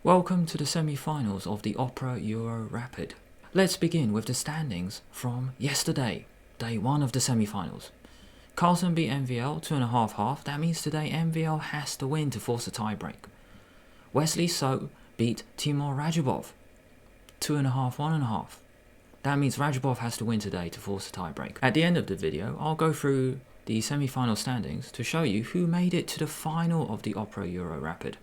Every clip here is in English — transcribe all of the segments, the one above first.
Welcome to the semi-finals of the Opera Euro Rapid. Let's begin with the standings from yesterday, day 1 of the semi-finals. Carlsen beat MVL 2.5-half, that means today MVL has to win to force a tiebreak. Wesley So beat Timur Rajabov 2.5, 1.5. That means Rajabov has to win today to force a tiebreak. At the end of the video, I'll go through the semi-final standings to show you who made it to the final of the Opera Euro Rapid.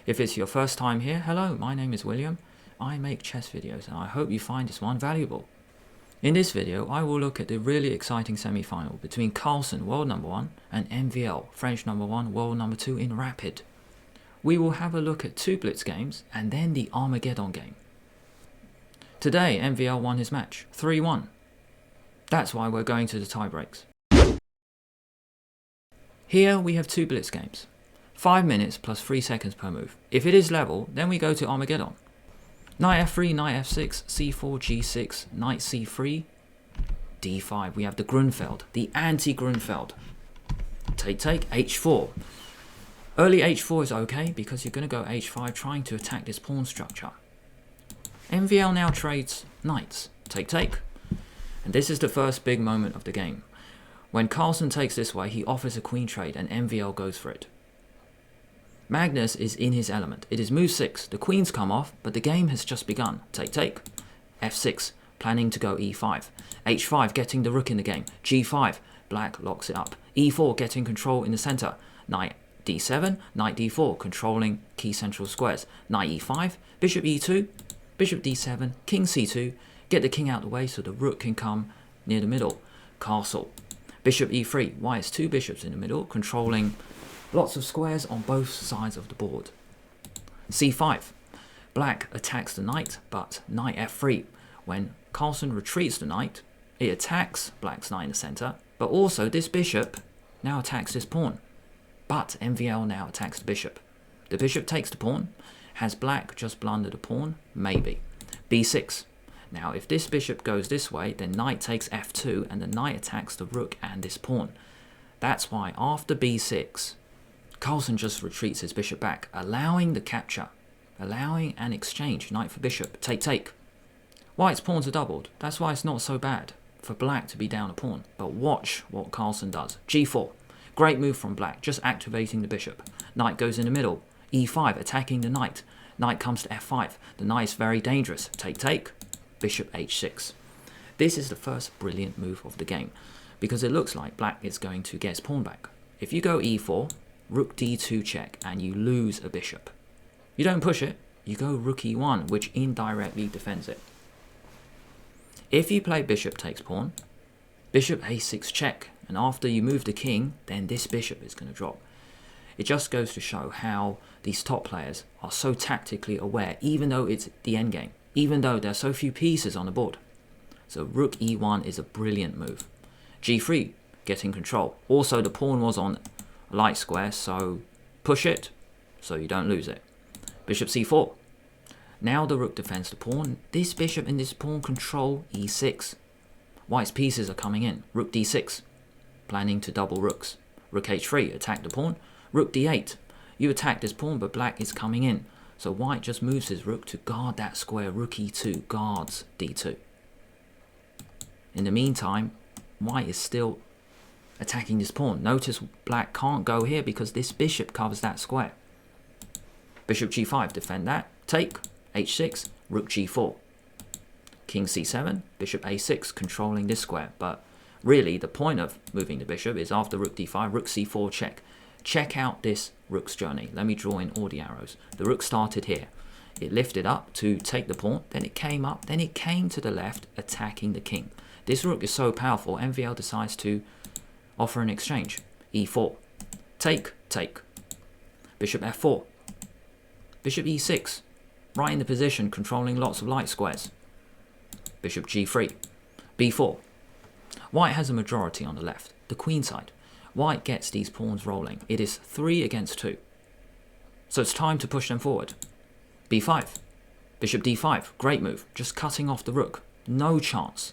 If it's your first time here, hello, my name is William. I make chess videos and I hope you find this one valuable. In this video, I will look at the really exciting semi-final between Carlsen, world number 1, and MVL, French number 1, world number 2 in Rapid. We will have a look at 2 blitz games and then the Armageddon game. Today, MVL won his match, 3-1. That's why we're going to the tiebreaks. Here we have 2 blitz games. 5 minutes plus 3 seconds per move. If it is level, then we go to Armageddon. Knight f3, knight f6, c4, g6, knight c3, d5. We have the Grunfeld, the anti-Grunfeld. Take, h4. Early h4 is okay because you're going to go h5 trying to attack this pawn structure. MVL now trades knights. Take. And this is the first big moment of the game. When Carlsen takes this way, he offers a queen trade and MVL goes for it. Magnus is in his element. It is move 6. The queens come off, but the game has just begun. Take. f6, planning to go e5. h5, getting the rook in the game. g5, black locks it up. e4, getting control in the center. Knight d7, knight d4, controlling key central squares. Knight e5, bishop e2, bishop d7, king c2, get the king out the way so the rook can come near the middle. Castle. Bishop e3, why is 2 bishops in the middle, controlling lots of squares on both sides of the board. c5. Black attacks the knight, but knight f3. When Carlsen retreats the knight, it attacks black's knight in the center, but also this bishop now attacks this pawn. But MVL now attacks the bishop. The bishop takes the pawn. Has black just blundered a pawn? Maybe. b6. Now if this bishop goes this way, then knight takes f2 and the knight attacks the rook and this pawn. That's why after b6, Carlsen just retreats his bishop back, allowing the capture, allowing an exchange, knight for bishop, take. White's pawns are doubled, that's why it's not so bad for black to be down a pawn. But watch what Carlsen does. g4, great move from black, just activating the bishop. Knight goes in the middle, e5, attacking the knight. Knight comes to f5, the knight is very dangerous, take, bishop h6. This is the first brilliant move of the game, because it looks like black is going to get his pawn back. If you go e4, rook d2 check, and you lose a bishop. You don't push it, you go rook e1, which indirectly defends it. If you play bishop takes pawn, bishop a6 check, and after you move the king, then this bishop is going to drop. It just goes to show how these top players are so tactically aware, even though it's the endgame, even though there are so few pieces on the board. So rook e1 is a brilliant move. g3, getting control. Also the pawn was on light square, so push it so you don't lose it. Bishop c4. Now the rook defends the pawn. This bishop and this pawn control e6. White's pieces are coming in. Rook d6, planning to double rooks. Rook h3, attack the pawn. Rook d8. You attack this pawn, but black is coming in. So white just moves his rook to guard that square. Rook e2 guards d2. In the meantime, white is still attacking this pawn. Notice black can't go here because this bishop covers that square. Bishop g5, defend that. Take, h6, rook g4. King c7, bishop a6, controlling this square. But really, the point of moving the bishop is after rook d5, rook c4 check. Check out this rook's journey. Let me draw in all the arrows. The rook started here. It lifted up to take the pawn, then it came up, then it came to the left, attacking the king. This rook is so powerful, MVL decides to offer an exchange. e4. Take. Bishop f4. Bishop e6. Right in the position, controlling lots of light squares. Bishop g3. b4. White has a majority on the left, the queen side. White gets these pawns rolling. It is 3 against 2. So it's time to push them forward. b5. Bishop d5. Great move. Just cutting off the rook. No chance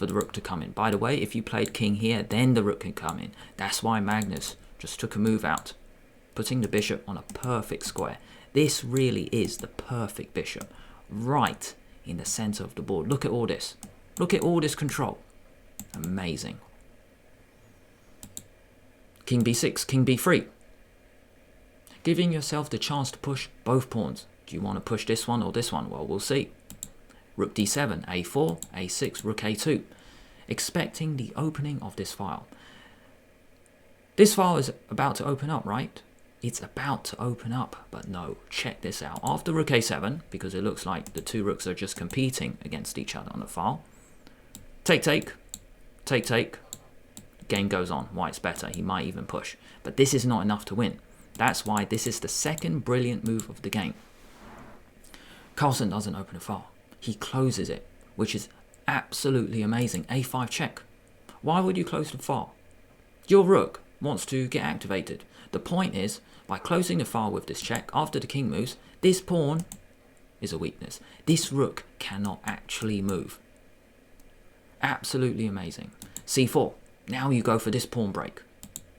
for the rook to come in. By the way, if you played king here, then the rook can come in. That's why Magnus just took a move out, putting the bishop on a perfect square. This really is the perfect bishop, right in the center of the board. Look at all this. Look at all this control. Amazing. King b6, king b3. Giving yourself the chance to push both pawns. Do you want to push this one or this one? Well, we'll see. Rook d7, a4, a6, rook a2. Expecting the opening of this file. This file is about to open up, right? It's about to open up, but no, check this out. After rook a7, because it looks like the two rooks are just competing against each other on the file. Take, take, take, take. Game goes on. White's better. He might even push. But this is not enough to win. That's why this is the second brilliant move of the game. Carlsen doesn't open the file. He closes it, which is absolutely amazing. a5 check. Why would you close the file? Your rook wants to get activated. The point is, by closing the file with this check, after the king moves, this pawn is a weakness. This rook cannot actually move. Absolutely amazing. c4. Now you go for this pawn break.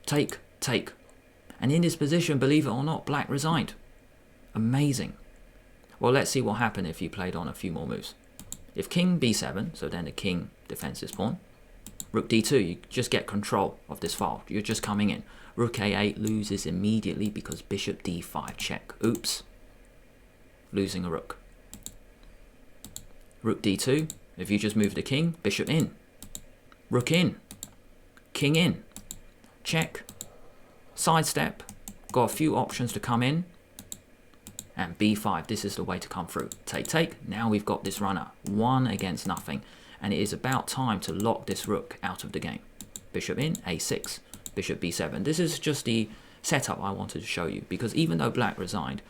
Take, take. And in this position, believe it or not, black resigned. Amazing. Well, let's see what happened if you played on a few more moves. If king b7, so then the king defends this pawn. Rook d2, you just get control of this file. You're just coming in. Rook a8 loses immediately because bishop d5 check. Oops. Losing a rook. Rook d2, if you just move the king, bishop in. Rook in. King in. Check. Sidestep. Got a few options to come in. And b5, this is the way to come through. Take, take. Now we've got this runner. 1 against nothing. And it is about time to lock this rook out of the game. Bishop in, a6. Bishop b7. This is just the setup I wanted to show you. Because even though black resigned,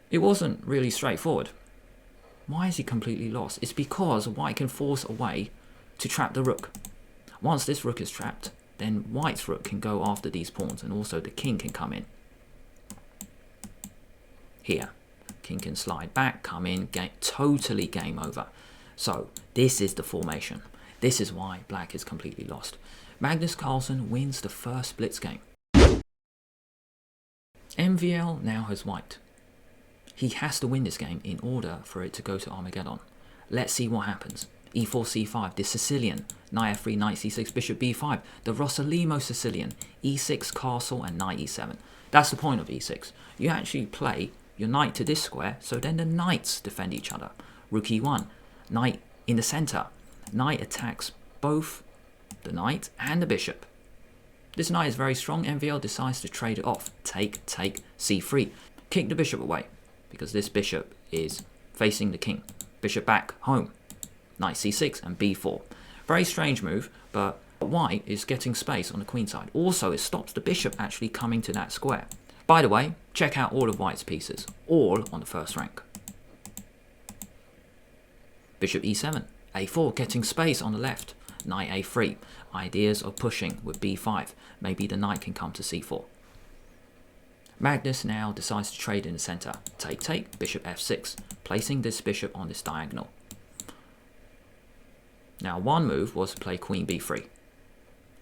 it wasn't really straightforward. Why is he completely lost? It's because white can force a way to trap the rook. Once this rook is trapped, then white's rook can go after these pawns. And also the king can come in. Here, king can slide back, come in, totally game over. So this is the formation. This is why black is completely lost. Magnus Carlsen wins the first blitz game. MVL now has white. He has to win this game in order for it to go to Armageddon. Let's see what happens. e4, c5, the Sicilian, knight f3, knight c6, bishop b5, the Rossolimo Sicilian, e6, castle, and knight e7. That's the point of e6. You actually play your knight to this square, so then the knights defend each other. Rook e1, knight in the center. Knight attacks both the knight and the bishop. This knight is very strong. MVL decides to trade it off. Take, take, c3. Kick the bishop away, because this bishop is facing the king. Bishop back, home. Knight c6 and b4. Very strange move, but white is getting space on the queen side. Also, it stops the bishop actually coming to that square. By the way, check out all of white's pieces, all on the first rank. Bishop e7, a4, getting space on the left. Knight a3, ideas of pushing with b5. Maybe the knight can come to c4. Magnus now decides to trade in the center. Take, take, bishop f6, placing this bishop on this diagonal. Now one move was to play queen b3,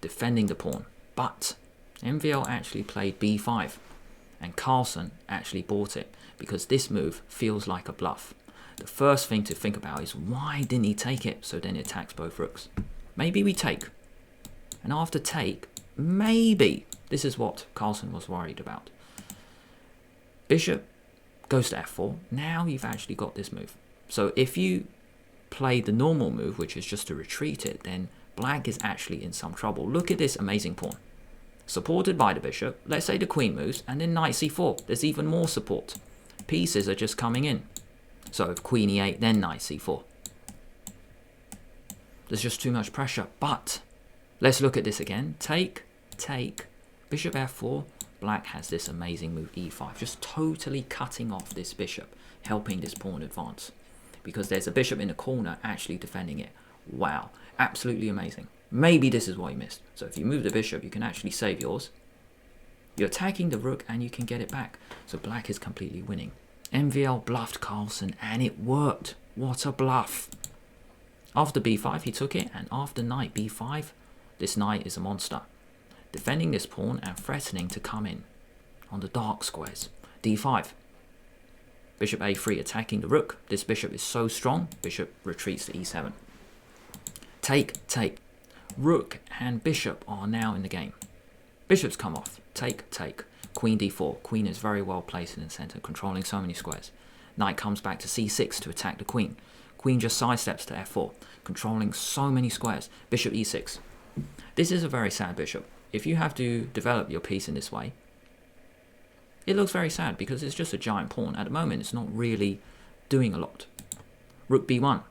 defending the pawn, but MVL actually played b5. And Carlsen actually bought it because this move feels like a bluff. The first thing to think about is why didn't he take it? So then it attacks both rooks. Maybe we take. And after take, maybe. This is what Carlsen was worried about. Bishop goes to f4. Now you've actually got this move. So if you play the normal move, which is just to retreat it, then black is actually in some trouble. Look at this amazing pawn. Supported by the bishop, let's say the queen moves, and then knight c4. There's even more support. Pieces are just coming in. So if queen e8, then knight c4. There's just too much pressure. But let's look at this again. Take, take, bishop f4. Black has this amazing move e5, just totally cutting off this bishop, helping this pawn advance. Because there's a bishop in the corner actually defending it. Wow, absolutely amazing. Maybe this is what you missed. So if you move the bishop, you can actually save yours. You're attacking the rook and you can get it back. So black is completely winning. MVL bluffed Carlsen and it worked. What a bluff. After b5, he took it, and after knight b5, this knight is a monster. Defending this pawn and threatening to come in on the dark squares. d5. Bishop a3 attacking the rook. This bishop is so strong, bishop retreats to e7. Take, take. Rook and bishop are now in the game. Bishops come off. Take, take. Queen d4. Queen is very well placed in the center, controlling so many squares. Knight comes back to c6 to attack the queen. Queen just sidesteps to f4, controlling so many squares. Bishop e6. This is a very sad bishop. If you have to develop your piece in this way, it looks very sad because it's just a giant pawn. At the moment, it's not really doing a lot. Rook b1.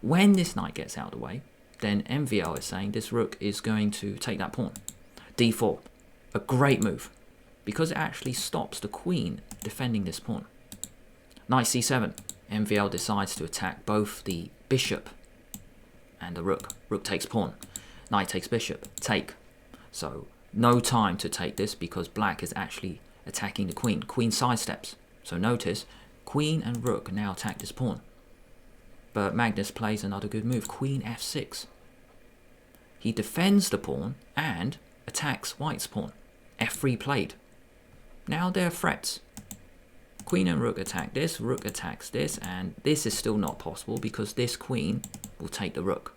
When this knight gets out of the way, then MVL is saying this rook is going to take that pawn. d4. A great move because it actually stops the queen defending this pawn. Knight c7. MVL decides to attack both the bishop and the rook. Rook takes pawn. Knight takes bishop. Take. So no time to take this because black is actually attacking the queen. Queen sidesteps. So notice, queen and rook now attack this pawn. But Magnus plays another good move. Queen f6. He defends the pawn and attacks white's pawn. f3 played. Now there are threats. Queen and rook attack this, rook attacks this, and this is still not possible because this queen will take the rook.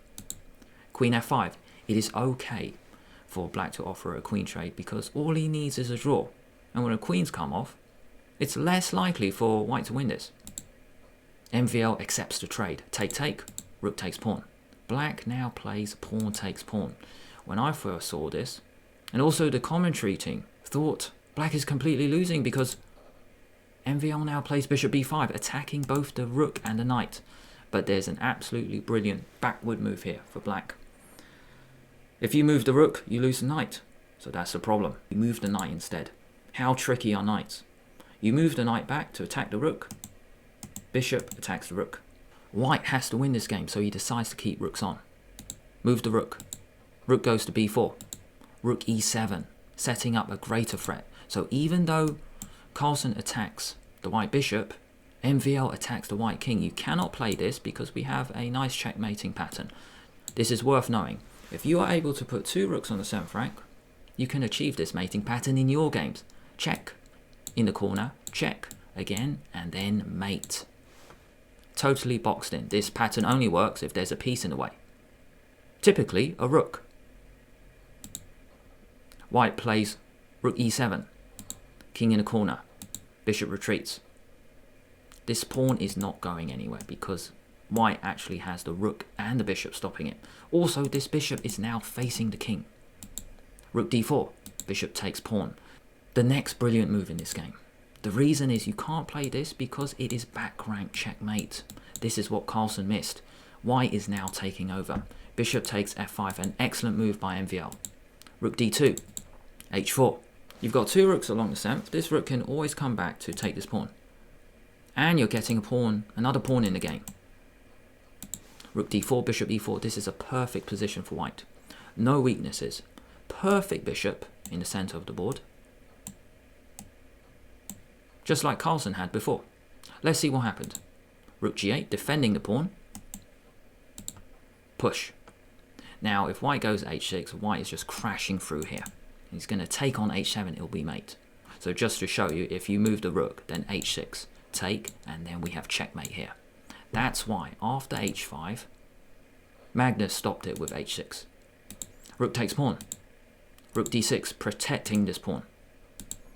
Queen f5. It is okay for black to offer a queen trade because all he needs is a draw. And when the queens come off, it's less likely for white to win this. MVL accepts the trade. Take, take. Rook takes pawn. Black now plays pawn takes pawn. When I first saw this, and also the commentary team thought black is completely losing because MVL now plays bishop b5, attacking both the rook and the knight. But there's an absolutely brilliant backward move here for black. If you move the rook, you lose the knight. So that's the problem. You move the knight instead. How tricky are knights? You move the knight back to attack the rook. Bishop attacks the rook. White has to win this game, so he decides to keep rooks on. Move the rook. Rook goes to b4. Rook e7, setting up a greater threat. So even though Carlsen attacks the white bishop, MVL attacks the white king. You cannot play this because we have a nice checkmating pattern. This is worth knowing. If you are able to put 2 rooks on the 7th rank, you can achieve this mating pattern in your games. Check. In the corner, check. Again, and then mate. Totally boxed in. This pattern only works if there's a piece in the way. Typically, a rook. White plays rook e7. King in the corner. Bishop retreats. This pawn is not going anywhere because white actually has the rook and the bishop stopping it. Also, this bishop is now facing the king. Rook d4. Bishop takes pawn. The next brilliant move in this game. The reason is you can't play this because it is back rank checkmate. This is what Carlsen missed. White is now taking over. Bishop takes f5, an excellent move by MVL. Rook d2. h4. You've got 2 rooks along the 7th. This rook can always come back to take this pawn. And you're getting a pawn, another pawn in the game. Rook d4, bishop e4. This is a perfect position for white. No weaknesses. Perfect bishop in the center of the board. Just like Carlsen had before. Let's see what happened. Rook g8, defending the pawn. Push. Now, if white goes h6, white is just crashing through here. He's going to take on h7, it'll be mate. So just to show you, if you move the rook, then h6, take, and then we have checkmate here. That's why, after h5, Magnus stopped it with h6. Rook takes pawn. Rook d6, protecting this pawn.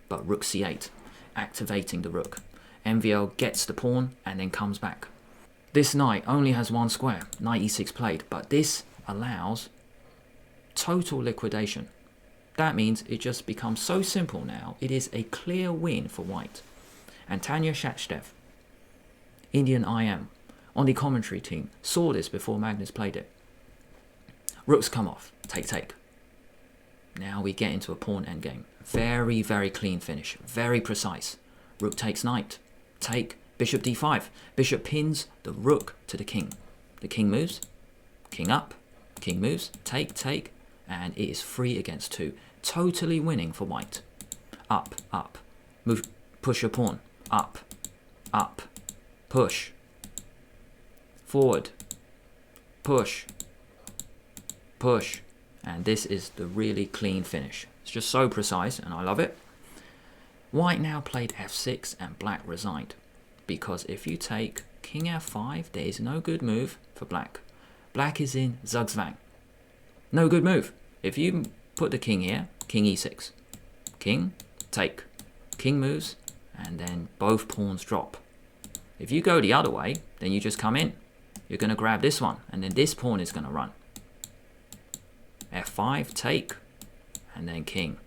But rook c8, activating the rook. MVL gets the pawn and then comes back. This knight only has 1 square, knight e6 played, but this allows total liquidation. That means it just becomes so simple now. It is a clear win for white. And Tanya Shachdev, Indian IM, on the commentary team, saw this before Magnus played it. Rooks come off. Take, take. Now we get into a pawn endgame. Very, very clean finish. Very precise. Rook takes knight. Take. Bishop d5. Bishop pins the rook to the king. The king moves. King up. King moves. Take, take. And it is 3 against 2. Totally winning for white. Up, up. Move. Push your pawn. Up. Up. Push. Forward. Push. Push. And this is the really clean finish. It's just so precise and I love it. White now played f6 and black resigned because if you take king f5, there is no good move for black. Black is in zugzwang. No good move. If you put the king here, king e6. King, take. King moves, and then both pawns drop. If you go the other way, then you just come in. You're going to grab this one, and then this pawn is going to run. f5, take, and then king.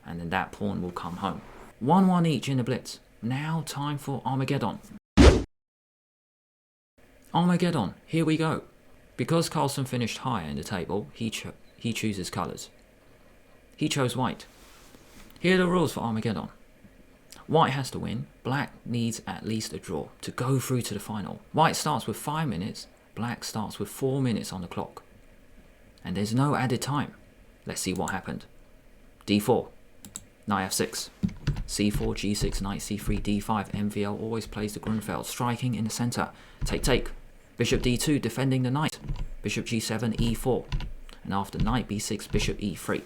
And then that pawn will come home. 1-1 each in the blitz. Now time for Armageddon. Armageddon, here we go. Because Carlsen finished higher in the table, he chooses colours. He chose white. Here are the rules for Armageddon. White has to win. Black needs at least a draw to go through to the final. White starts with 5 minutes. Black starts with 4 minutes on the clock. And there's no added time. Let's see what happened. d4, knight f6, c4, g6, knight c3, d5. MVL always plays the Grunfeld, striking in the center. Take, take. Bishop d2, defending the knight. Bishop g7, e4. And after knight b6, bishop e3.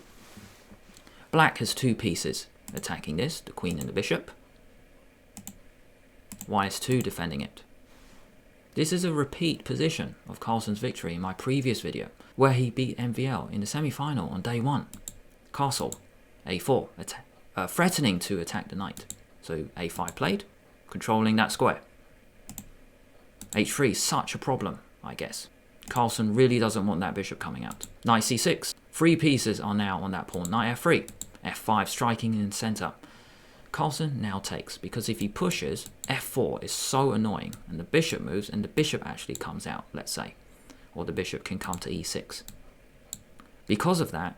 Black has 2 pieces attacking this, the queen and the bishop. White has 2 defending it. This is a repeat position of Carlsen's victory in my previous video, where he beat MVL in the semi-final on day 1. Castle, a4, threatening to attack the knight. So a5 played, controlling that square. h3, such a problem, I guess. Carlsen really doesn't want that bishop coming out. Knight c6, 3 pieces are now on that pawn. Knight f3, f5 striking in the center. Carlsen now takes, because if he pushes, f4 is so annoying, and the bishop moves, and the bishop actually comes out, let's say. Or the bishop can come to e6. Because of that,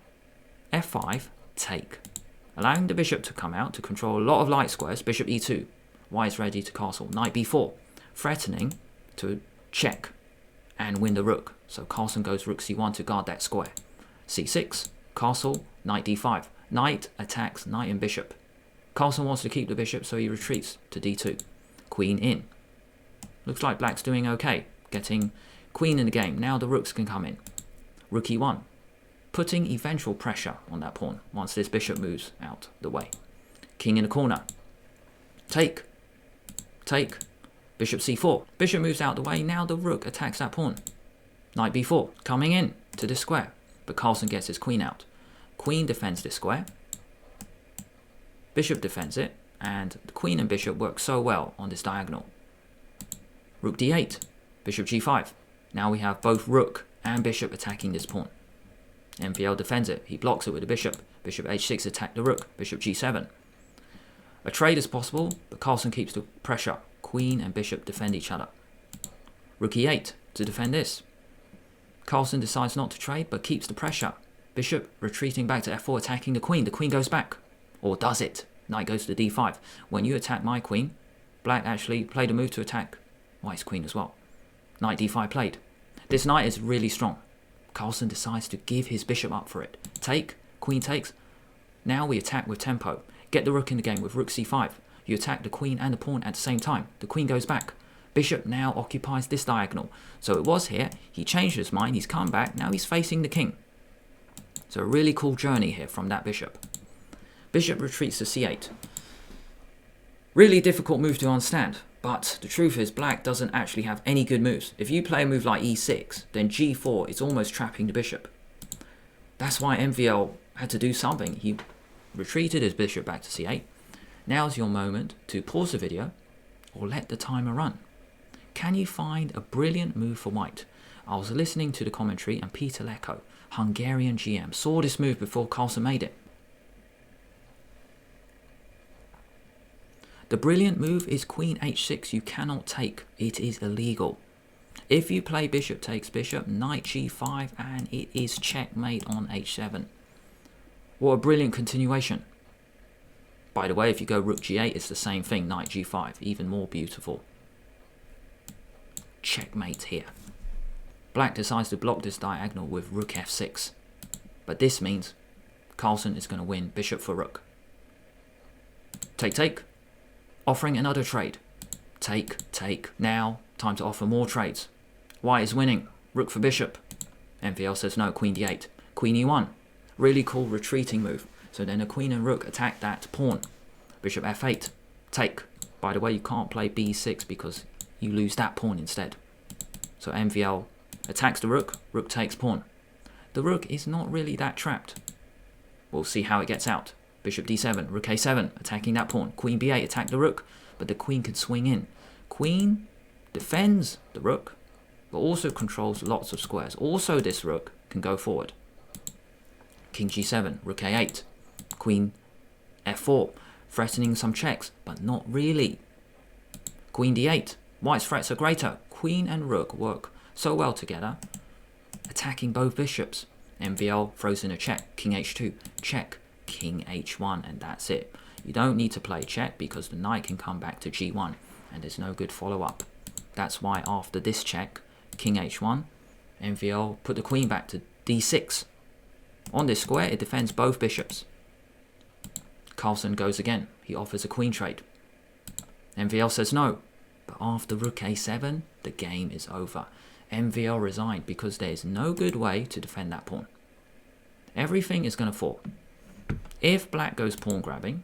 f5, take. Allowing the bishop to come out to control a lot of light squares, bishop e2. White is ready to castle. Knight b4, threatening to check and win the rook. So Carlsen goes rook c1 to guard that square. c6, castle, knight d5. Knight attacks knight and bishop. Carlsen wants to keep the bishop, so he retreats to d2. Queen in. Looks like black's doing okay, getting queen in the game. Now the rooks can come in. Rook e1, putting eventual pressure on that pawn once this bishop moves out the way. King in the corner. Take. Take. Bishop c4. Bishop moves out the way. Now the rook attacks that pawn. Knight b4, coming in to this square. But Carlsen gets his queen out. Queen defends this square. Bishop defends it. And the queen and bishop work so well on this diagonal. Rook d8. Bishop g5. Now we have both rook and bishop attacking this pawn. MVL defends it. He blocks it with the bishop. Bishop h6 attack the rook. Bishop g7. A trade is possible, but Carlsen keeps the pressure. Queen and bishop defend each other. Rook e8 to defend this. Carlsen decides not to trade, but keeps the pressure. Bishop retreating back to f4, attacking the queen. The queen goes back. Or does it? Knight goes to d5. When you attack my queen, black actually played a move to attack white's queen as well. Knight d5 played. This knight is really strong. Carlsen decides to give his bishop up for it. Take, queen takes. Now we attack with tempo. Get the rook in the game with rook c5. You attack the queen and the pawn at the same time. The queen goes back. Bishop now occupies this diagonal. So it was here. He changed his mind. He's come back. Now he's facing the king. So a really cool journey here from that bishop. Bishop retreats to c8. Really difficult move to understand. But the truth is black doesn't actually have any good moves. If you play a move like e6, then g4 is almost trapping the bishop. That's why MVL had to do something. He retreated his bishop back to c8. Now's your moment to pause the video or let the timer run. Can you find a brilliant move for white? I was listening to the commentary and Peter Lecko, Hungarian GM, saw this move before Carlsen made it. The brilliant move is queen h6. You cannot take. It is illegal. If you play bishop takes bishop, knight g5, and it is checkmate on h7. What a brilliant continuation. By the way, if you go rook g8, it's the same thing, knight g5, even more beautiful. Checkmate here. Black decides to block this diagonal with rook f6. But this means Carlsen is going to win bishop for rook. Take, take. Offering another trade. Take, take. Now, time to offer more trades. White is winning. Rook for bishop. MVL says no, queen d8. Queen e1. Really cool retreating move. So then the queen and rook attack that pawn. Bishop f8. Take. By the way, you can't play b6 because you lose that pawn instead. So MVL attacks the rook, rook takes pawn. The rook is not really that trapped. We'll see how it gets out. Bishop d7, rook a7, attacking that pawn. Queen b8, attack the rook, but the queen can swing in. Queen defends the rook, but also controls lots of squares. Also, this rook can go forward. King g7, rook a8, queen f4, threatening some checks, but not really. Queen d8, white's threats are greater. Queen and rook work so well together, attacking both bishops. MVL throws in a check, king h2, check, king h1, and that's it. You don't need to play check because the knight can come back to g1, and there's no good follow-up. That's why after this check, king h1, MVL put the queen back to d6. On this square, it defends both bishops. Carlsen goes again. He offers a queen trade. MVL says no. But after rook a7, the game is over. MVL resigned because there is no good way to defend that pawn. Everything is going to fall. If black goes pawn grabbing,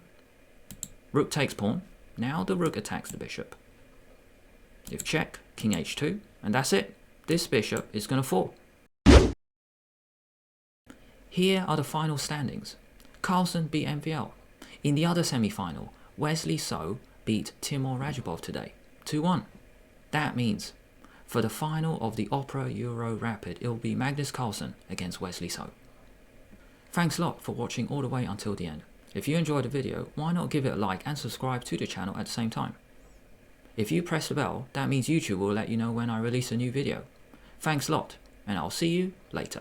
rook takes pawn. Now the rook attacks the bishop. If check, king h2, and that's it. This bishop is going to fall. Here are the final standings. Carlsen beat MVL. In the other semi-final, Wesley So beat Timur Rajabov today, 2-1. That means, for the final of the Opera Euro Rapid, it will be Magnus Carlsen against Wesley So. Thanks a lot for watching all the way until the end. If you enjoyed the video, why not give it a like and subscribe to the channel at the same time? If you press the bell, that means YouTube will let you know when I release a new video. Thanks a lot, and I'll see you later.